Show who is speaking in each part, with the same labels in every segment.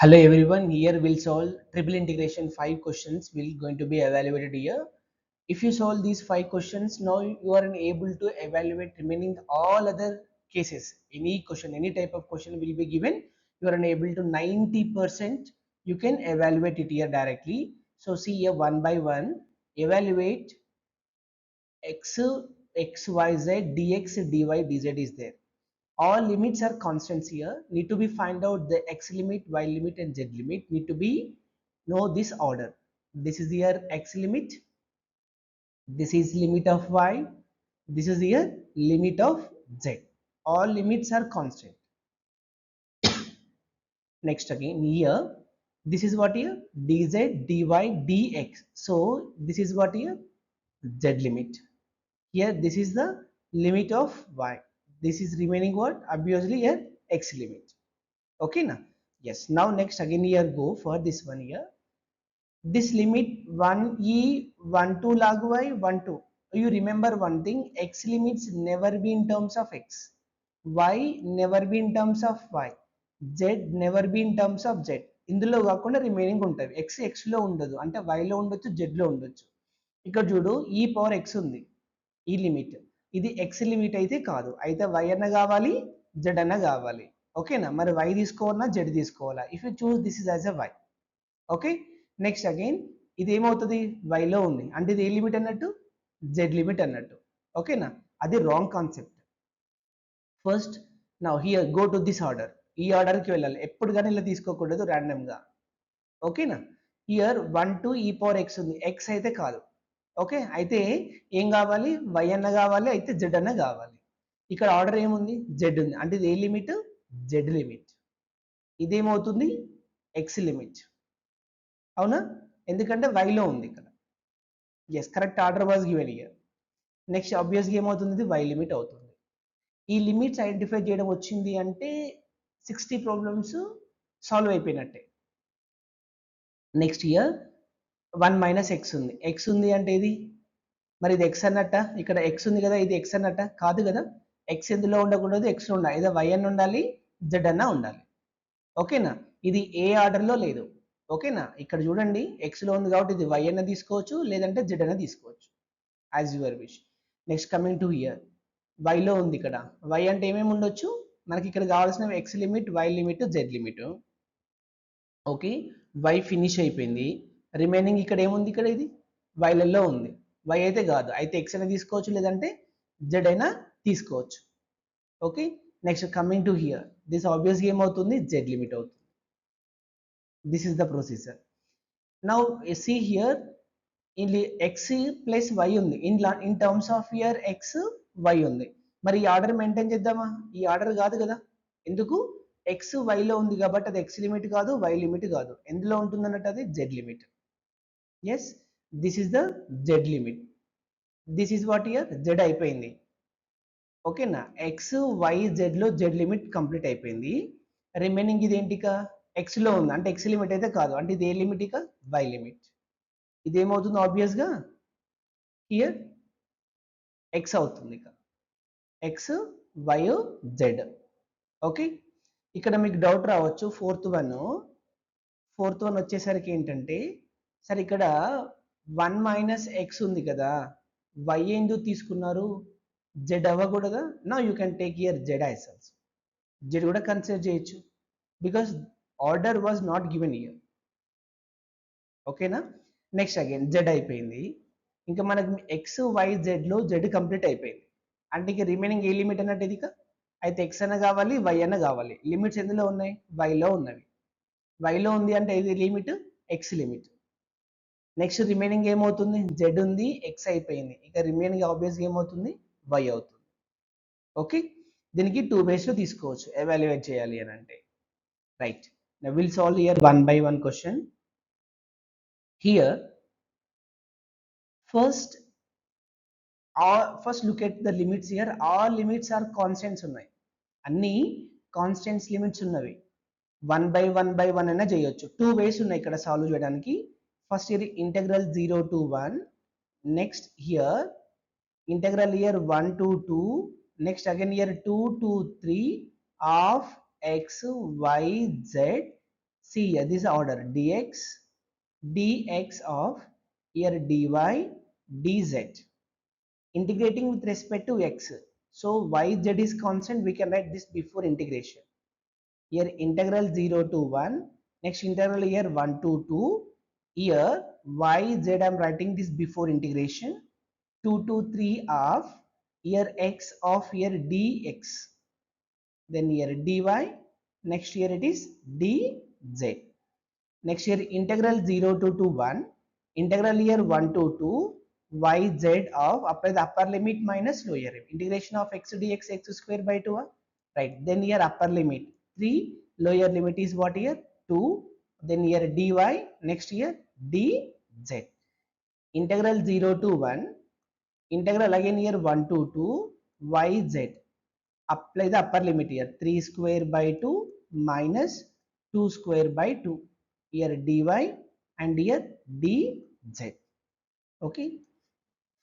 Speaker 1: Hello everyone, here we'll solve triple integration 5 questions will going to be evaluated here. If you solve these 5 questions, now you are able to evaluate remaining all other cases. Any question, any type of question will be given. You are unable to 90% you can evaluate it here directly. So see here one by one, evaluate x, x, y, z, dx, dy, dz is there. All limits are constants here. Need to be find out the x limit, y limit and z limit. Need to be know this order. This is here x limit, this is limit of y, this is here limit of z. All limits are constant. Next again here, this is what here dz, dy, dx. So this is what here z limit. Here this is the limit of y. This is remaining what obviously here x limit. Okay now, yes, now next again here go for this one here, this limit 1 e 1 2 log y 1 2. You remember one thing, x limits never be in terms of x, y never be in terms of y, z never be in terms of z. ఇందులో కాకుండా remaining ఉంటుంది. x లో ఉండదు, అంటే y లో ఉండొచ్చు, z లో ఉండొచ్చు. ఇక్కడ చూడు ఈ పవర్ x ఉంది, ఈ లిమిట్, ఇది x లిమిట్ అయితే కాదు, అయితే y అన్న కావాలి, z అన్న కావాలి. ఓకేనా, మరి y తీసుకోవాలన్నా z తీసుకోవాలా? If you choose this is as a y. Okay, next again ఇది ఏమవుతుంది, y లో ఉంది, అంటే ఇది ఏ లిమిట్ అన్నట్టు, z లిమిట్ అన్నట్టు. ఓకేనా, అది wrong concept. First now here go to this order. ఈ ఆర్డర్కి వెళ్ళాలి, ఎప్పుడు కానీ ఇలా తీసుకోకూడదు ర్యాండమ్గా. ఓకేనా, here 1 to e power x ఉంది, x అయితే కాదు. ఓకే, అయితే ఏం కావాలి, y అన్న కావాలి, అయితే z అన్న కావాలి. ఇక్కడ ఆర్డర్ ఏముంది, z ఉంది, అంటే ఇది ఏ లిమిట్, z లిమిట్. ఇదేమవుతుంది x లిమిట్. అవునా, ఎందుకంటే y లో ఉంది ఇక్కడ. Yes, correct order was given here. Next ఆబ్వియస్గా ఏమవుతుంది, ఇది y లిమిట్ అవుతుంది. ఈ లిమిట్స్ ఐడెంటిఫై చేయడం వచ్చింది అంటే 60 ప్రాబ్లమ్స్ సాల్వ్ అయిపోయినట్టే. నెక్స్ట్ ఇయర్ 1 మైనస్ ఎక్స్ ఉంది, ఎక్స్ ఉంది అంటే ఇది, మరి ఇది ఎక్స్ అన్నట్ట, ఇక్కడ ఎక్స్ ఉంది కదా, ఇది ఎక్స్ అన్నట్ట కాదు కదా. ఎక్స్ ఎందులో ఉండకూడదు, ఎక్స్లో ఉండాలి, ఏదో వై అన్న ఉండాలి, జెడ్ అన్న ఉండాలి. ఓకేనా, ఇది ఏ ఆర్డర్లో లేదు. ఓకేనా, ఇక్కడ చూడండి ఎక్స్లో ఉంది కాబట్టి ఇది వై అన్న తీసుకోవచ్చు, లేదంటే జెడ్ అన్న తీసుకోవచ్చు, as your wish. Next coming to here, వైలో ఉంది ఇక్కడ, వై అంటే ఏమేమి ఉండొచ్చు మనకి, ఇక్కడ కావాల్సిన x limit, y limit, z limit. Okay, y finish అయిపోయింది, రిమైనింగ్ ఇక్కడ ఏముంది, ఇక్కడ ఇది వైలలో ఉంది, వై అయితే కాదు, అయితే ఎక్స్ అయినా తీసుకోవచ్చు, లేదంటే జెడ్ అయినా తీసుకోవచ్చు. Okay, next coming to here, this ఆబ్వియస్గా ఏమవుతుంది, జెడ్ లిమిట్ అవుతుంది. This is the procedure. Now see here, x plus y ఉంది, in terms of here x y ఉంది. మరి ఈ ఆర్డర్ మెయింటైన్ చేద్దామా, ఈ ఆర్డర్ కాదు కదా. ఎందుకు, ఎక్స్ వైలో ఉంది కాబట్టి అది ఎక్స్ లిమిట్ కాదు, వై లిమిట్ కాదు, ఎందులో ఉంటుంది అన్నట్టు, అది z limit. Yes, this is the z limit. This is what here z అయిపోయింది. ఓకేనా, ఎక్స్ వై జెడ్లో జెడ్ లిమిట్ కంప్లీట్ అయిపోయింది. రిమైనింగ్ ఇది ఏంటి, ఇక ఎక్స్లో ఉంది, అంటే ఎక్స్ లిమిట్ అయితే కాదు, అంటే ఇది ఏ లిమిట్, ఇక వై లిమిట్. ఇదేమవుతుంది ఆబ్వియస్గా హియర్ ఎక్స్ అవుతుంది, ఇక ఎక్స్ వై జెడ్. ఓకే, ఇక్కడ మీకు డౌట్ రావచ్చు, ఫోర్త్ వన్ వచ్చేసరికి ఏంటంటే, సరే ఇక్కడ 1 మైనస్ ఎక్స్ ఉంది కదా, వై ఎందుకు తీసుకున్నారు, జెడ్ అవ్వకూడదా. నా you can take year Z as also, Z కూడా కన్సిడర్ చేయొచ్చు, because order was not given year. ఓకేనా, నెక్స్ట్ అగైన్ జెడ్ అయిపోయింది, ఇంకా మనకు ఎక్స్ వై జెడ్లో జెడ్ కంప్లీట్ అయిపోయింది, అంటే ఇక రిమైనింగ్ ఏ లిమిట్ అన్నట్టు ఇది, అయితే ఎక్స్ అన్న కావాలి, వై అన్న కావాలి. లిమిట్స్ ఎందులో ఉన్నాయి, వైలో ఉన్నవి, వైలో ఉంది అంటే ఇది limit, x limit. Next remaining ఏమవుతుంది, జెడ్ ఉంది, ఎక్స్ అయిపోయింది, ఇక రిమైనింగ్ ఆబ్వియస్గా ఏమవుతుంది, వై అవుతుంది. ఓకే, దీనికి 2 ways తీసుకోవచ్చు ఎవాల్యుయేట్ చేయాలి అని అంటే. Right, now will solve here one by one question. Here first look at the limits. Here all limits are constants ఉన్నాయి, అన్ని కాన్స్టెంట్స్ లిమిట్స్ ఉన్నవి. 1 by 1 అయినా చేయొచ్చు. 2 ways ఉన్నాయి ఇక్కడ సాల్వ్ చేయడానికి. ఫస్ట్ ఇది integral 0 to 1, next here integral here 1 to 2, next again here 2 to 3 of x y z see here, this order dx of here dy dz, integrating with respect to x. So yz is constant, we can write this before integration. Here integral 0 to 1, next integral here 1 to 2, here yz I am writing this before integration, 2 to 3 of here x of here dx, then here dy, next here it is dz. Next here integral 0 to 1, integral here 1 to 2, yz of, apply the upper limit minus lower limit, integration of x dx x square by 2, right? Then here upper limit 3, lower limit is what here 2, then here dy, next here dz. Integral 0 to 1, integral again here 1 to 2, yz, apply the upper limit here 3 square by 2 minus 2 square by 2, here dy and here dz. Okay,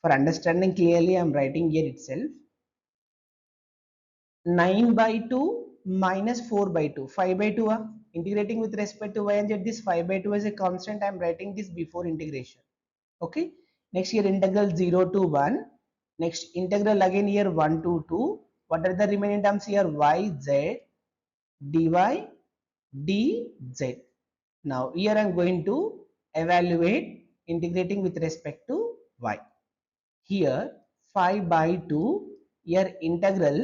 Speaker 1: for understanding clearly I am writing here itself. 9 by 2 minus 4 by 2, 5 by 2, integrating with respect to y and z, this 5 by 2 is a constant, I am writing this before integration. Okay, next here integral 0 to 1, next integral again here 1 to 2, what are the remaining terms here, yz dy dz. Now here I am going to evaluate integrating with respect to y. Here 5 by 2, here integral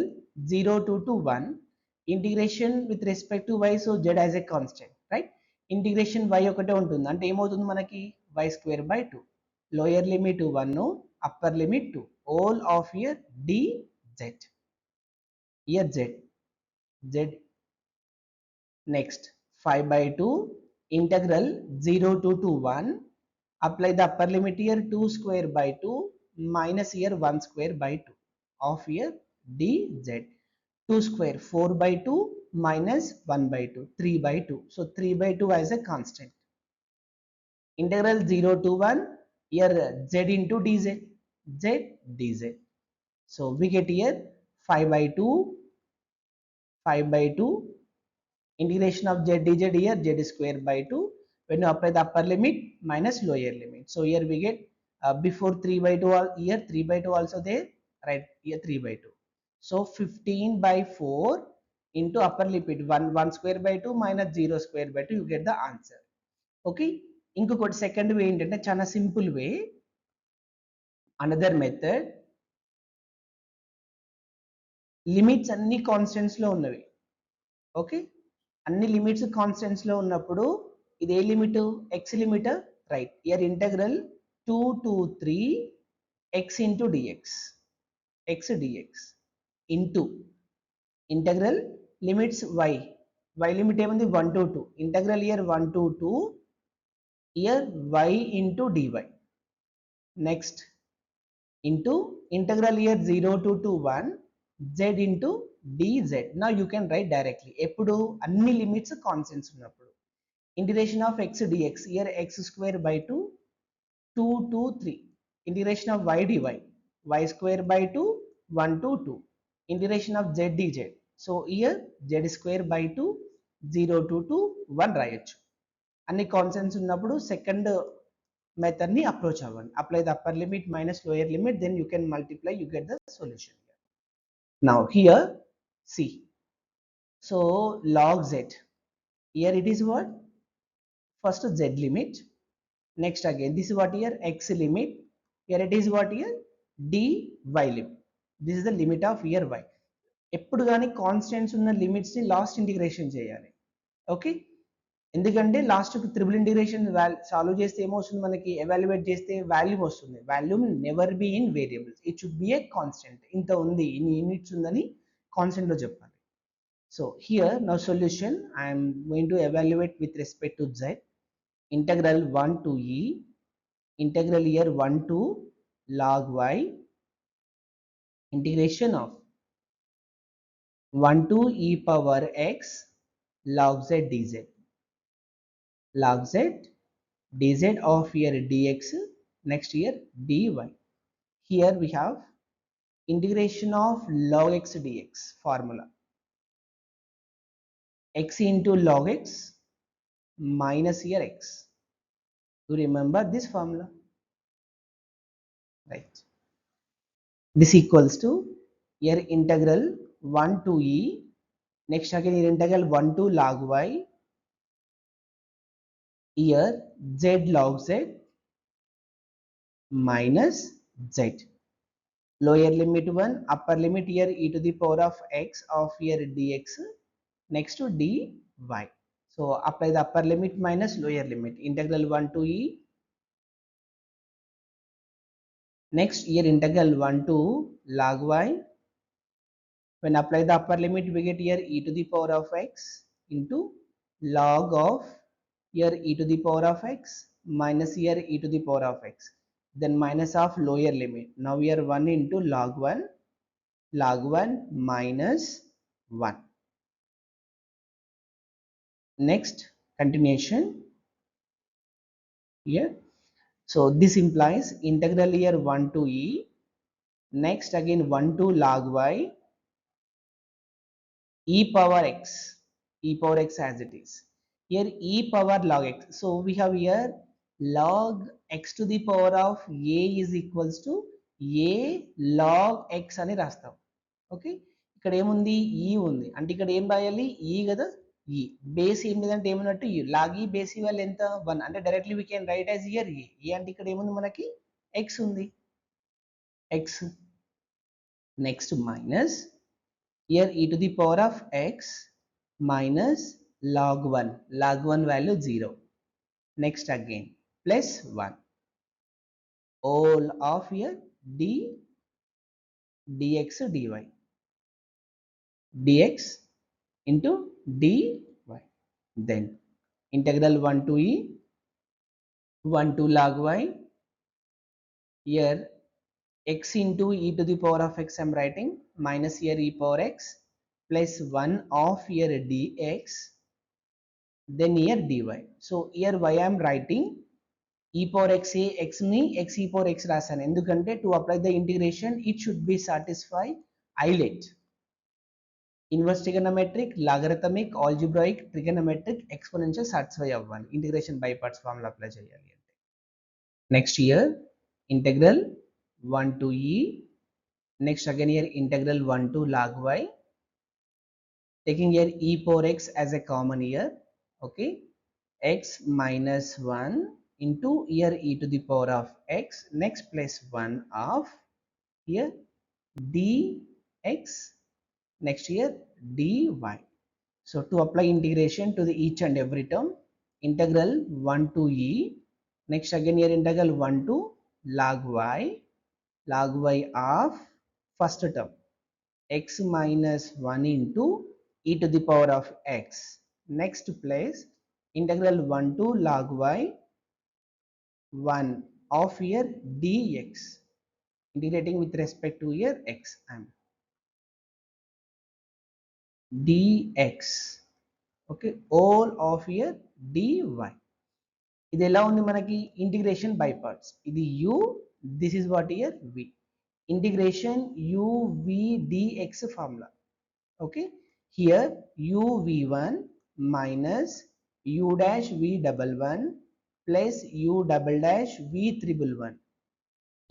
Speaker 1: 0 to 1, integration with respect to y, so z as a constant, right? Integration y ఒకటే ఉంటుంది అంటే ఏమవుతుంది మనకి y square by 2, lower limit 1, upper limit 2, all of here dz, here z. Next 5 by 2, integral 0 to 1, apply the upper limit here 2 square by 2 minus here 1 square by 2 of here dz. 2 square 4 by 2 minus 1 by 2, 3 by 2, so 3 by 2 as a constant. Integral 0 to 1, here z into dz, z dz. So we get here 5 by 2, 5 by 2, integration of z dz, here z square by 2, when you apply the upper limit minus lower limit, so here we get before 3 by 2, here 3 by 2 also there, right? Here 3 by 2, so 15 by 4 into upper limit 1 square by 2 minus 0 square by 2, you get the answer. Okay, ఇంకొకటి second way ఏంటంటే చాలా simple way, another method, limits అన్ని constants లో ఉన్నవి. Okay, అన్ని limits constants లో ఉన్నప్పుడు ఇది ఏ limit, x limit, right? Here integral 2 to 3 x into dx, x dx into integral limits y limit ఏముంది 1 to 2, integral here 1 to 2, here y into dy, next into integral here 0 to 1 z into dz. Now you can write directly ఎప్పుడు అన్ని limits constants ఉన్నప్పుడు. Integration of x dx, here x square by 2, 2 to 3, integration of y dy, y square by 2, 1 to 2, integration of z dz, so here z square by 2, 0 to 2, 1 రాయొచ్చు. అన్ని constants ఉన్నప్పుడు second method ni approach avanti, apply the upper limit minus lower limit, then you can multiply, you get the solution here. Now here see, so log z, here it is what, first z limit, next again this is what here x limit, here it is what here dy limit, this is the limit of here y. ఎప్పుడు కానీ constants ఉన్న limits ని last integration చేయాలి. Okay, ఎందుకంటే last triple integration solve చేస్తే ఏమొస్తుంది మనకి, evaluate చేస్తే వాల్యూమ్ వస్తుంది. Volume never be in variables, it should be a constant. ఇంత ఉంది, ఇన్ని యూనిట్స్ ఉందని కాన్స్టెంట్ లో చెప్పాలి. So here now solution I'm going to evaluate with respect to z, integral 1 to e, integral here 1 to log y, integration of 1 to e power x log z dz, log z dz of here dx, next here dy. Here we have integration of log x dx formula, x into log x minus here x. You remember this formula, right? This equals to here integral 1 to e. Next again here integral 1 to log y. Here z log z minus z. Lower limit 1, upper limit here e to the power of x of here dx next to dy. So apply the upper limit minus lower limit. Integral 1 to e. Next here integral 1 to log y. When apply the upper limit, we get here e to the power of x into log of here e to the power of x minus here e to the power of x. Then minus of lower limit. Now here 1 into log 1 minus 1. Next continuation here. So this implies integral here 1 to e. Next again 1 to log y e power x as it is. Here e power log x. So we have here log x to the power of a is equals to a log x అని రాస్తాం. Okay, ఇక్కడ ఏముంది ఈ ఉంది అంటే ఇక్కడ ఏం రాయాలి ఈ కదా, ఈ బేస్ ఏం లేదంటే ఏమన్నట్టు ఈ లాగ్ ఈ బేస్ వాల్యూ ఎంత 1 అంటే directly we can write as here ఏ అంటే ఇక్కడ ఏముంది మనకి x ఉంది x. Next minus here e to the power of x minus log 1 value 0. Next again plus 1 all of here dx into dy. Then integral 1 to e 1 to log y. Here x into e to the power of x I am writing minus here e power x plus 1 of here dx, then here dy. So here y I am writing e power x a x ni x e power x రాసాను ఎందుకంటే to apply the integration it should be satisfy islet inverse trigonometric logarithmic algebraic trigonometric exponential satisfy అవ్వాలి integration by parts formula apply చేయాలి అంటే. Next here integral 1 to e. Next again here integral 1 to log y. Taking here e power x as a common here. Okay, x minus 1 into here e to the power of x. Next plus 1 of here dx. Next here dy. So to apply integration to the each and every term, integral 1 to e. Next again here integral 1 to log y of first term x minus 1 into e to the power of x. Next place integral 1 to log y 1 of here dx, integrating with respect to here x and dx. Okay, all of here dy. ఇది ఎలా ఉంది మనకి integration by parts. ఇది u, this is what here v. Integration u v dx formula. Okay, here u v1 minus u dash v double one plus u double dash v triple one.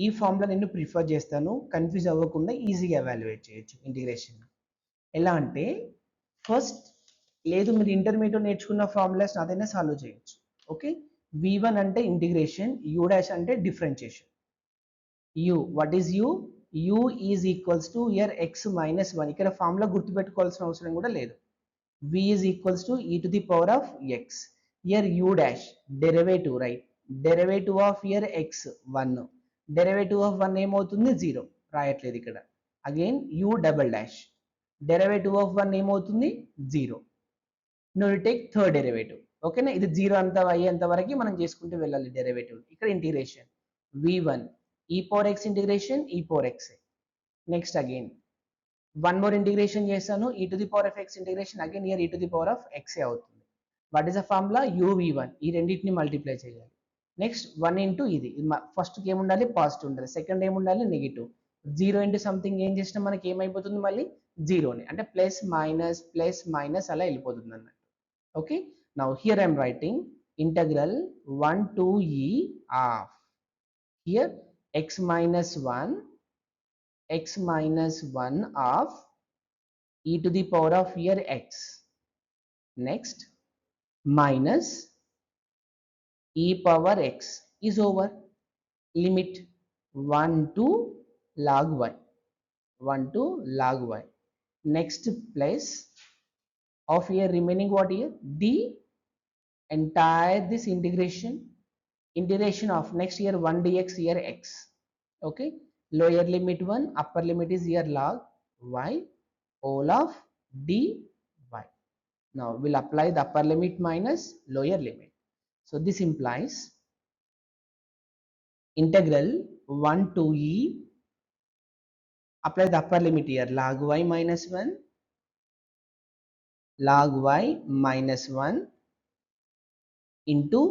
Speaker 1: ఈ formula నేను prefer చేస్తాను, confuse అవ్వకుండా ఈజీగా evaluate చేయొచ్చు integration. ఎలా అంటే first లేదు మీరు ఇంటర్మీడియట్ నేర్చుకున్న ఫార్ములాస్ అదైనా సాల్వ్ చేయొచ్చు. ఓకే, v1 అంటే ఇంటిగ్రేషన్, u డాష్ అంటే differentiation. u what is u? u is equals to here x minus 1. ఇక్కడ ఫార్ములా గుర్తుపెట్టుకోవాల్సిన అవసరం కూడా లేదు. v is equals to e to the power of x. Here u dash derivative, right, derivative of here x 1, derivative of 1 ఏమవుతుంది 0, రాయట్లేదు ఇక్కడ. Again u double dash derivative of 1 ఏమవుతుంది 0. No you take third derivative. ఓకేనా, ఇది 0 అంత అయ్యేంత వరకు మనం చేసుకుంటూ వెళ్ళాలి డెరివేటివ్. ఇక్కడ integration v1 e power x integration e power x. Next again one more integration చేస్తాను e to the power of x integration, again here e to the power of x అవుతుంది. What is the formula? uv1. ఈ రెండింటిని multiply చేయాలి. Next 1 into ఇది first ఏముండాలి positive ఉండాలి, second ఏముండాలి negative. 0 into something ఏం చేసినా మనకి ఏమైపోతుంది మళ్ళీ 0ని, అంటే ప్లస్ మైనస్ అలా వెళ్ళిపోతుంది అన్నట్టు. Okay, Now here I am writing integral 1 to e of here x minus 1 of e to the power of here x. Next minus e power x is over limit 1 to log y. 1 to log y. Next place of here remaining what here? The entire this integration of next here 1 dx here x. Okay. Lower limit 1, upper limit is here log y, all of dy. Now we'll apply the upper limit minus lower limit. So this implies integral 1 to e, apply the upper limit here log y minus 1, log y minus 1 into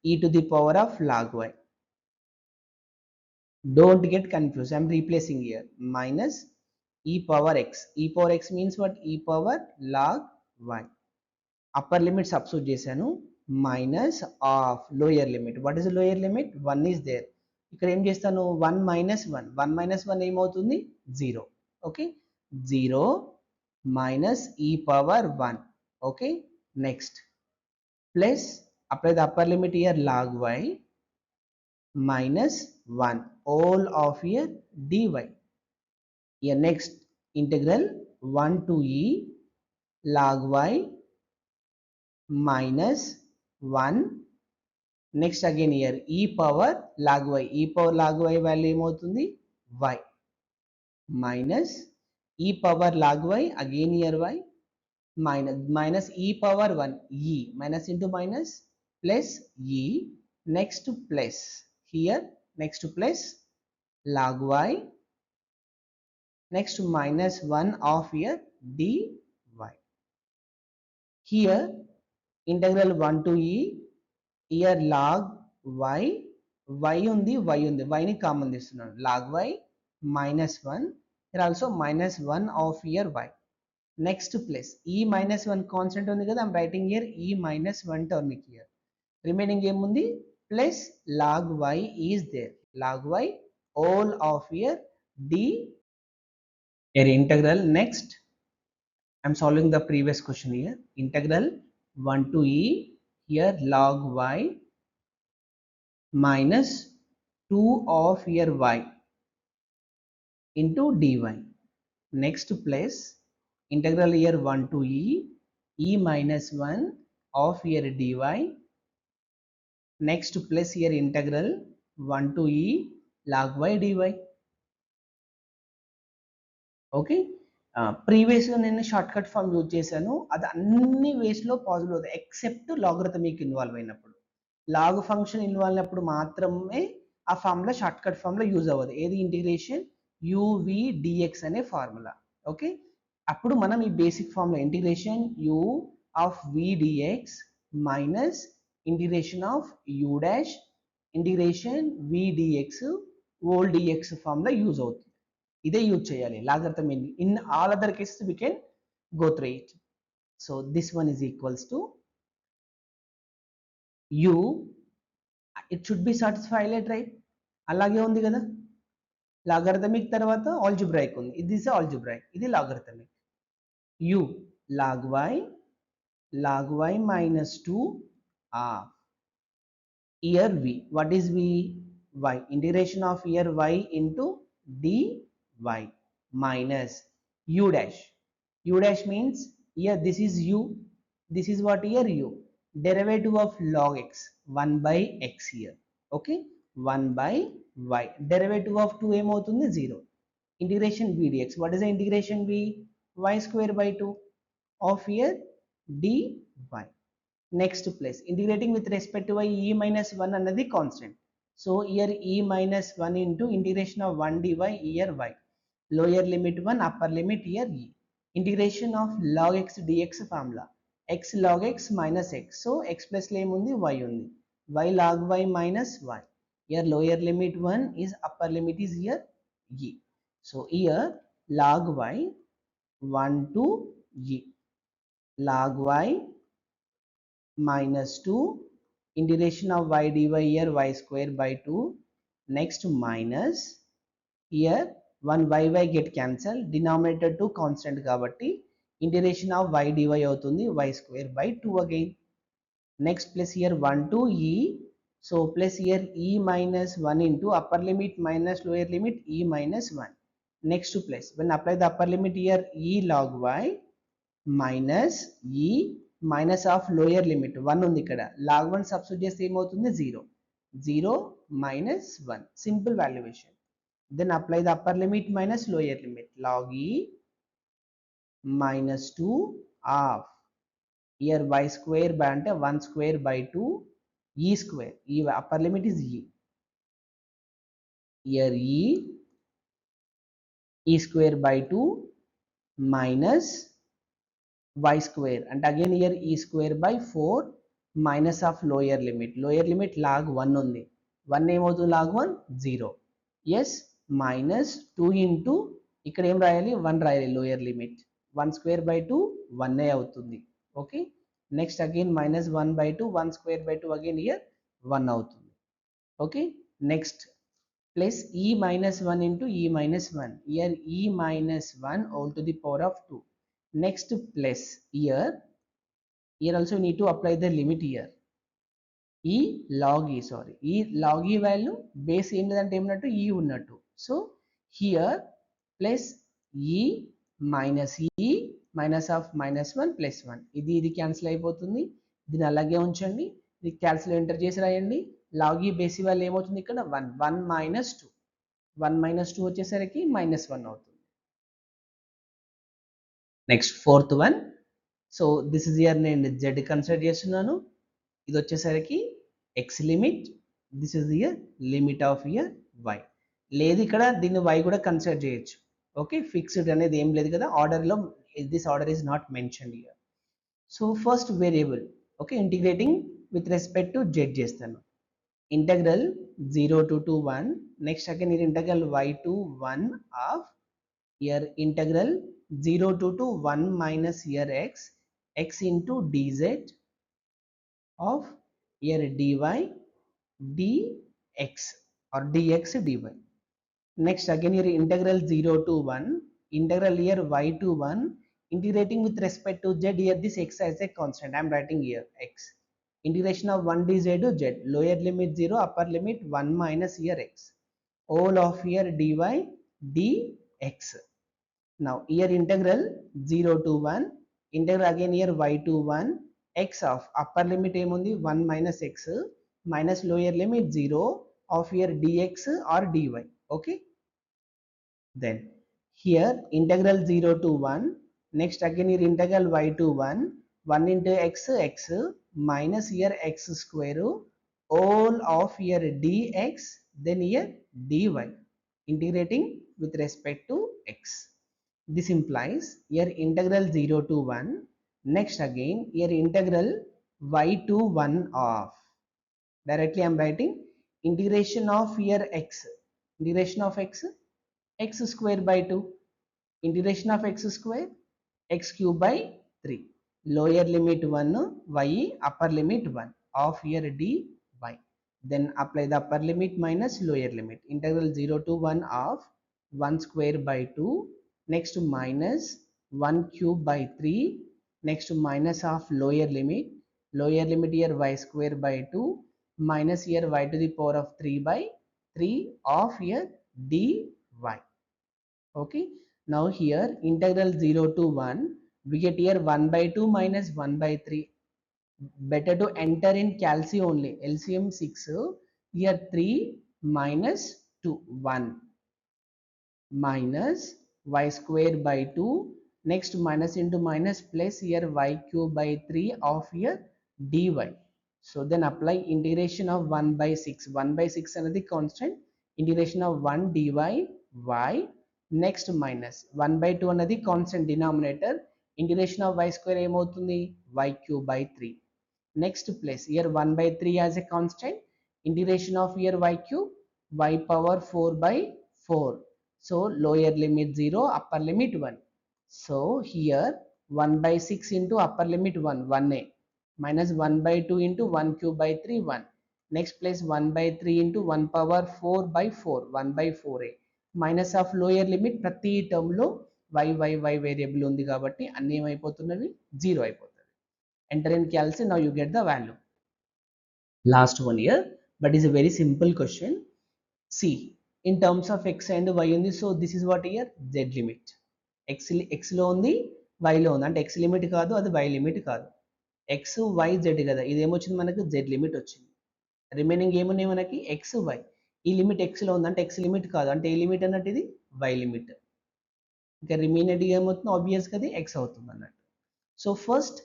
Speaker 1: e to the power of log y. Don't get confused, I'm replacing here minus e power x. E power x means what? E power log y. Upper limit substitute చేశాను minus of lower limit. What is lower limit? 1 is there. ఇక్కడ ఏం చేస్తాను 1 minus 1, 1 minus 1 ఏమవుతుంది 0. Okay 0 minus ఈ power 1. Okay next plus apply the upper limit here log y minus 1 all of here dy. Here next integral 1 to e log y minus 1. Next again here e power log y. E power log y value ఏమవుతుంది y minus e power log y again here y minus e power 1 e minus into minus plus e. Next plus here next plus log y next minus 1 of here dy. Here integral 1 to e here log y ఉంది y ని common తీస్తున్నాను log y minus 1 here also minus 1 of here y. Next place e minus 1 constant ఉంది కదా, I'm writing here e minus 1 term here. Remaining ఏముంది plus log y is there, log y all of here d. Here integral next I'm solving the previous question here. Integral 1 to e here log y minus 2 of here y into dy. Next place integral here 1 to e minus 1 of here dy. Next place here integral 1 to e log y dy. Okay ప్రీవియస్గా నేను short cut form use చేశాను, అది అన్ని వేస్లో possible అవుతుంది except logarithmic involve అయినప్పుడు. Log function involve అయినప్పుడు మాత్రమే ఆ ఫార్ములా షార్ట్ కట్ ఫామ్లో యూజ్ అవ్వదు. ఏది ఇంటిగ్రేషన్ యువి డిఎక్స్ అనే ఫార్ములా. ఓకే అప్పుడు మనం ఈ basic formula integration u of v dx minus integration of u dash integration v dx whole dx formula use అవుతుంది. ఇదే యూజ్ చేయాలి logarithm. In all other cases we can go through it. So this one is equals to u, it should be satisfied, right? అలాగే ఉంది కదా, logarithmic తర్వాత algebraic ఉంది, ఇది algebraic, ఇది logarithmic. u log y minus 2 of here v, what is v? Y, integration of here y into dy minus u dash. U dash means here this is u, this is what here u, derivative of log x 1 by x here. Okay 1 by y, derivative of 2 ఏమవుతుంది 0. Integration v dx, what is the integration v? Y square by 2 of here dy. Next place integrating with respect to y, e minus 1 అన్నది constant. So here e minus 1 into integration of 1 dy here y, lower limit 1 upper limit here e. Integration of log x dx formula x log x minus x, so x plus లో ఏముంది y ఉంది, y log y minus y. Here lower limit 1 is upper limit is here e. So here log y 1 to e log y minus 2 integration of y dy here y square by 2. Next minus here 1 y get cancel, denominator 2 constant కాబట్టి integration of y dy అవుతుంది y square by 2 again. Next plus here 1 to e, so plus here e minus 1 into upper limit minus lower limit e minus 1. Next to plus, when apply the upper limit here e log y minus e minus of lower limit 1 ఉంది ఇక్కడ log 1 substitute చేస్తే ఏమవుతుంది 0 0 minus 1 simple valuation. Then apply the upper limit minus lower limit log e minus 2 of here y square by అంటే 1 square by 2 e square, e upper limit is e, here e square by 2 minus y square and again here e square by 4 minus of lower limit log 1 ఉంది 1 ఏమవుతుంది log 1 0, yes minus 2 into ఇక్కడ ఏం రాయాలి 1 రాయాలి lower limit 1 square by 2 1 అవుతుంది. Okay next again minus 1 by 2 1 square by 2 again here 1 అవుతుంది. Okay next plus e minus 1 into e minus 1, here e minus 1 all to the power of 2. Next plus here also you need to apply the limit here e log e, sorry e log e value base ఏంటంటే ఏమన్నట్టు e ఉన్నట్టు, so here plus e minus e minus of minus 1 plus 1 ఇది cancel అయిపోతుంది, దీన్ని అలాగే ఉంచండి, ఇది cancel enter చేసి రాయండి. log e బేసి వాల్యూ ఏమవుతుంది ఇక్కడ 1 1 minus 2 1 minus 2 వచ్చేసరికి minus 1 అవుతుంది. Next fourth one, so this is year నేను z కన్సిడర్ చేస్తున్నాను, ఇది వచ్చేసరికి x limit, this is year limit of year y. లేదు ఇక్కడ దీన్ని y కూడా కన్సిడర్ చేయొచ్చు. ఓకే ఫిక్స్డ్ అనేది ఏం లేదు కదా, ఆర్డర్లో this order is not mentioned year. So first variable okay integrating with respect to z చేస్తాను, ఇంటగ్రల్ 0 to 2 1, నెక్స్ట్ అగైన్ ఇది integral y to 1 of here integral 0 to 2 1 minus here x into dz of here dy dx or dx dy. Next again here integral 0 to 1 integral here y to 1 integrating with respect to z, here this x as a constant I am writing here x, integration of 1 dz to z, lower limit 0 upper limit 1 minus here x, all of here dy dx. Now here integral 0 to 1 integral again here y to 1 x of upper limit ఏముంది 1 minus x minus lower limit 0 of here dx or dy. Okay, then here integral 0 to 1, next again here integral y to 1 1 into x minus here x square all of here dx, then here dy integrating with respect to x. This implies here integral 0 to 1, next again here integral y to 1 of, directly I am writing integration of here x, integration of x square by 2, integration of x square x cube by 3, lower limit 1 y upper limit 1 of here dy, then apply the upper limit minus lower limit, integral 0 to 1 of 1 square by 2, next minus 1 cube by 3, next minus of lower limit here y square by 2 minus here y to the power of 3 by 3 of here dy. Okay, now here integral 0 to 1 we get here 1 by 2 minus 1 by 3, better to enter in calci only, LCM 6, here 3 minus 2 1 minus y square by 2, next minus into minus plus here y cube by 3 of here dy. So then apply integration of 1 by 6, 1 by 6 another constant, integration of 1 dy y, next minus 1 by 2 another constant denominator, integration of y square ఏమవుతుంది y cube by 3, next plus here 1 by 3 as a constant, integration of here y cube y power 4 by 4, so lower limit 0 upper limit 1, so here 1 by 6 into upper limit 1 1a minus 1 by 2 into 1 cube by 3 1. Next place 1 by 3 into 1 power 4 by 4 1 by 4a minus of lower limit ప్రతి term లో y variable ఉంది కాబట్టి అన్ని ఏమైపోతున్నవి zero అయిపోతుంది. Enter in calci now you get the value. Last one year but is a very simple question. See, in terms of x and y ఉంది, so this is what here z limit. x లో ఉంది, y లో ఉంది, అంటే x limit కాదు, అది y limit కాదు. x y z కదా, ఇది ఏమొచ్చింది మనకు z లిమిట్ వచ్చింది. రిమైనింగ్ ఏమున్నాయి మనకి x y. ఈ లిమిట్ x లో ఉంది అంటే x లిమిట్ కాదు, అంటే ఏ లిమిట్ అన్నట్టు ఇది y లిమిట్. ఇంకా రిమైనెడ్ ఏమవుతుంది ఆబ్వియస్ గా అది x అవుతుంది అన్నట్టు. సో ఫస్ట్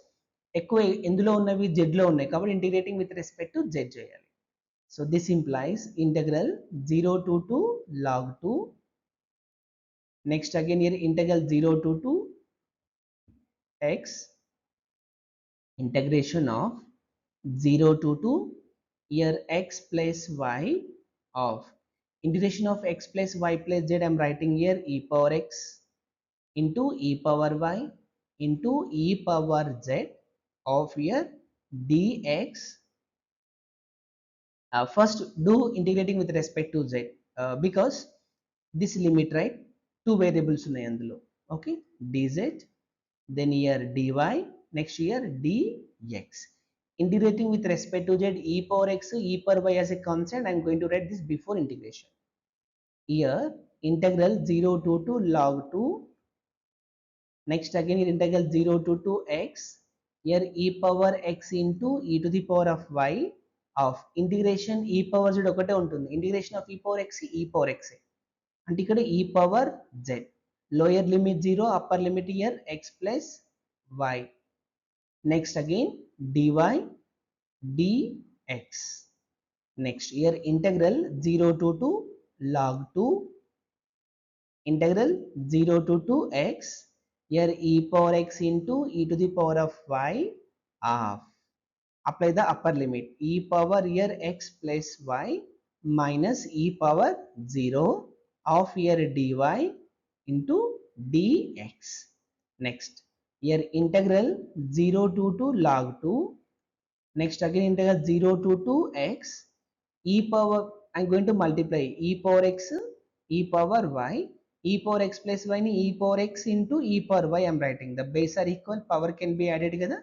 Speaker 1: ఎక్కువ ఎందులో ఉన్నవి z లో ఉన్నాయి కాబట్టి integrating with respect to z చేయాలి. So this implies integral 0 to 2 log 2. Next again here integral 0 to 2 x integration of 0 to 2 here x plus y of integration of x plus y plus z. I am writing here e power x into e power y into e power z of here dx. First do integrating with respect to z because this limit, right, two variables ఉన్నాయి అందులో. Okay, dz, then here dy, next here dx. Integrating with respect to z, e power x, e power y as a constant. I am going to write this before integration. Here integral 0 to 2 log 2. Next again here integral 0 to 2 x. Here e power x into e to the power of y of integration e power z ఒకటే ఉంటుంది. Integration of e power x e power x అంటే ఇక్కడ e power z. Lower limit 0, upper limit here x plus y. Next again dy dx. Next here integral 0 to 2 log 2 integral 0 to 2x. Here e power x into e to the power of y of apply the upper limit e power here x plus y minus e power 0 of here dy into dx. Next here integral 0 to 2 log 2. Next again integral 0 to 2x e power, I'm going to multiply e power x e power y, e power x plus y ni e power x into e power y. I'm writing the base are equal, power can be added కదా,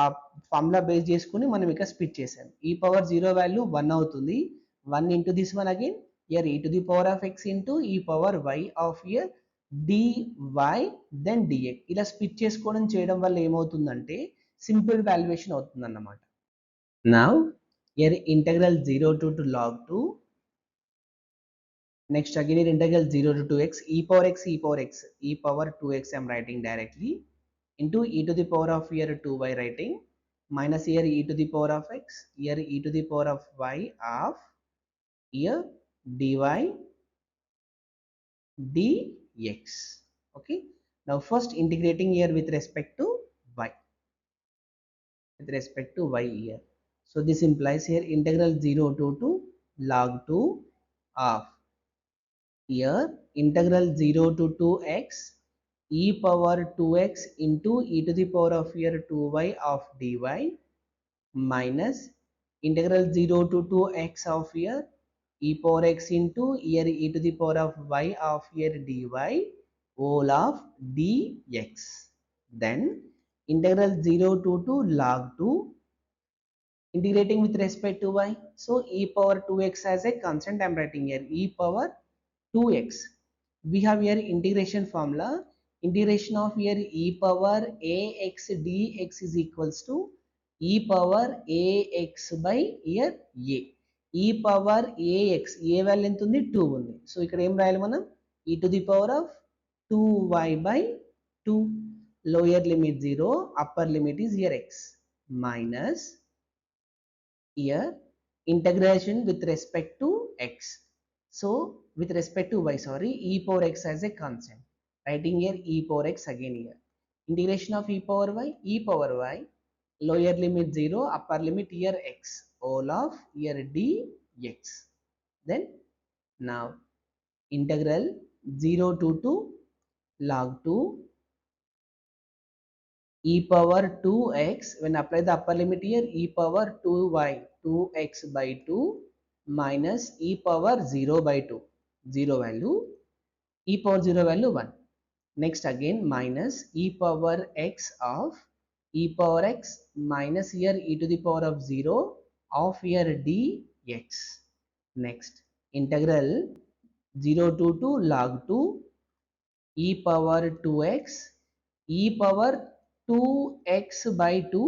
Speaker 1: ఆ formula base చేసుకుని మనం ఇక్కడ split చేసాం. ఈ power 0 value 1 అవుతుంది. 1 into this one again here e to the power of x into e power y of here dy then dx. ఇలా split చేసుకోవడం చేయడం వల్ల ఏమవుతుందంటే సింపుల్ వాల్యుయేషన్ అవుతుంది అన్నమాట. Now here integral 0 to log 2. Next again here integral 0 to 2x e power x e power x e power 2x I'm writing directly into e to the power of here 2y writing minus here e to the power of x, here e to the power of y of here dy dx. Okay, now first integrating here with respect to y, with respect to y here. So this implies here integral 0 to 2 log 2 of here integral 0 to 2x e power 2x into e to the power of here 2y of dy minus integral 0 to 2x of here e power x into here e to the power of y of here dy whole of dx. Then integral 0 to 2 log 2 integrating with respect to y. So e power 2x as a constant I'm writing here e power 2x. We have here integration formula. Integration of here e power ax dx is equals to e power ax by here a. e power ax a value ఎంత ఉంది 2 ఉంది. So ఇక్కడ ఏం రాయాలి మనం e to the power of 2y by 2. Lower limit 0, upper limit is here x minus here integration with respect to x. So with respect to y, sorry, e power x as a constant, writing here e power x again here. Integration of e power y, lower limit 0, upper limit here x, all of here dx. Then now integral 0 to 2 log 2 e power 2x, when apply the upper limit here, e power 2y, 2x by 2 minus e power 0 by 2, 0 value, e power 0 value 1. Next again minus e power x of e power x minus here e to the power of 0 of here dx. Next integral 0 to 2 log 2 e power 2x, e power 2x by 2,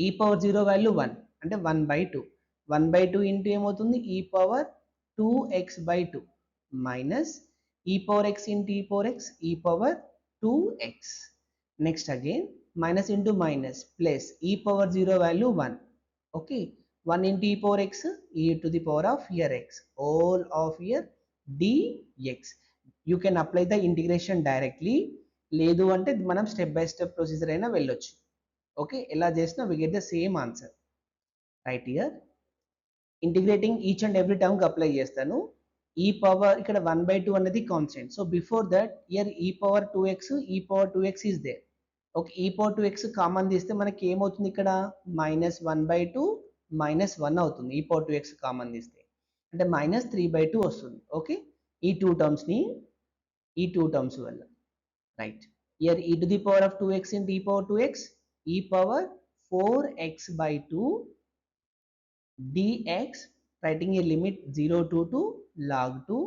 Speaker 1: e power 0 value 1 అంటే 1 by 2, 1 by 2 into ఏమవుతుంది e power 2x by 2 minus e power x into e power x, e power 2x. Next again minus into minus plus e power 0 value 1. Okay, 1 into e power x, e to the power of here x, all of here dx. You can apply the integration directly, లేదు అంటే మనం step by step procedure అయినా వెళ్ళొచ్చు. Okay, ఎలా చేసినా we get the same answer. Right here integrating each and every term కి apply చేస్తాను. ఈ పవర్ ఇక్కడ 1/2 అనేది constant, so before that here ఈ పవర్ 2x, ఈ power 2x is there. Okay, ఈ పవర్ 2x కామన్ తీస్తే మనకి ఏమవుతుంది ఇక్కడ -1/2 -1 అవుతుంది. ఈ పవర్ 2x కామన్ తీస్తే అంటే -3/2 వస్తుంది. ఓకే, ఈ టూ టర్మ్స్ ని, ఈ టూ టర్మ్స్ వల్ల right. Year e to the power of 2x into e power 2x, e power 4x by 2 dx, writing a limit 0 to 2 log 2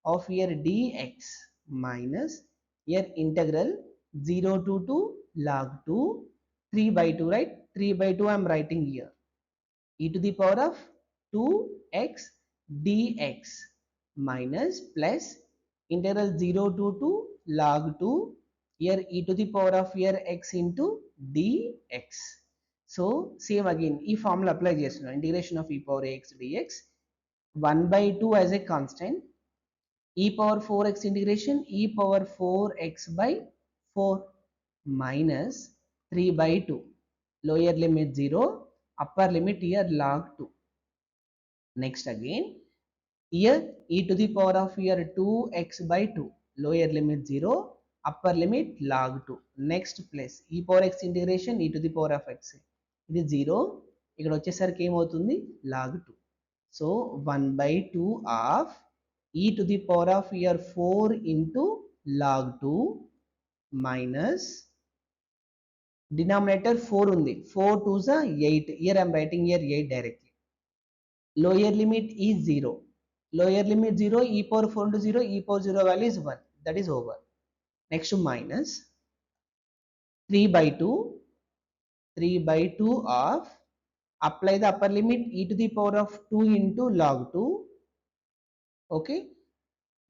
Speaker 1: of here dx minus here integral 0 to 2 log 2 3 by 2, right? 3 by 2 I am writing here, e to the power of 2x dx minus plus integral 0 to 2 log 2 here e to the power of here x into dx. So same again ఈ formula apply చేస్తున్నాను. Integration of e power ax dx 1/2 as a constant, e power 4x integration e power 4x by 4 minus 3/2, lower limit 0, upper limit here log 2. Next again here e to the power of here 2x by 2, lower limit 0, upper limit log 2. Next place e power x integration e to the power of x, ఇది 0, ఇక్కడ వచ్చేసరికి ఏమవుతుంది log 2. So 1/2 of e to the power of here 4 into log 2 minus denominator 4 ఉంది, 4 2s are 8, here I am writing here 8 directly. Lower limit is 0, lower limit 0, e power 4 into 0, e power 0 value is 1, that is over. Next minus 3/2, 3/2 of apply the upper limit e to the power of 2 into log 2. Okay,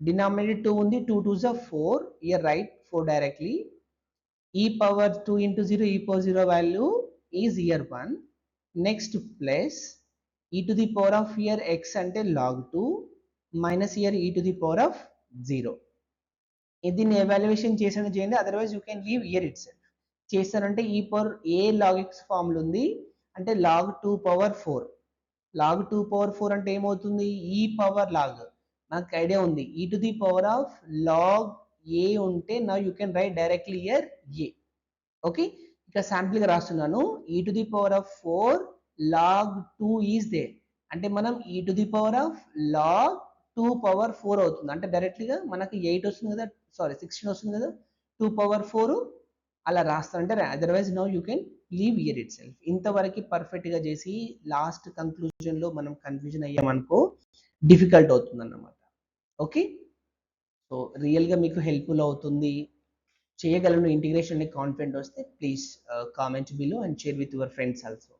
Speaker 1: denominator 2 ఉంది, 2 2s are 4, here write 4 directly. E power 2 into 0, e power 0 value is here 1. Next plus e to the power of here x అంటే log 2 minus here e to the power of 0. దీన్ని evaluation చేసాను చేయండి, otherwise you can leave here it self. చేస్తానంటే ఈ power ఏ log X formula ఉంది అంటే log 2 power 4, log 2 power 4 అంటే ఏమవుతుంది ఈ పవర్ లాగ్, నాకు ఐడియా ఉంది e to the power of log a ఉంటే నా you can write directly here a. Okay, ఇక్కడ శాంపుల్ గా రాస్తున్నాను e to the power of 4 log 2 is there అంటే మనం e to the power of log 2 power 4 అవుతుంది అంటే డైరెక్ట్లీగా మనకి 8 వస్తుంది కదా, సారీ 16 వస్తుంది కదా, 2 పవర్ 4 అలా రాస్తారంటే, otherwise no you can leave here itself. ఇంతవరకు పర్ఫెక్ట్ గా చేసి లాస్ట్ కంక్లూజన్ లో మనం కన్ఫ్యూజన్ అయ్యామనుకో డిఫికల్ట్ అవుతుంది అన్నమాట. ఓకే, సో రియల్ గా మీకు హెల్ప్ఫుల్ అవుతుంది, చేయగలను ఇంటిగ్రేషన్ అనే కాన్ఫిడెంట్ వస్తే please comment below and share with your friends also.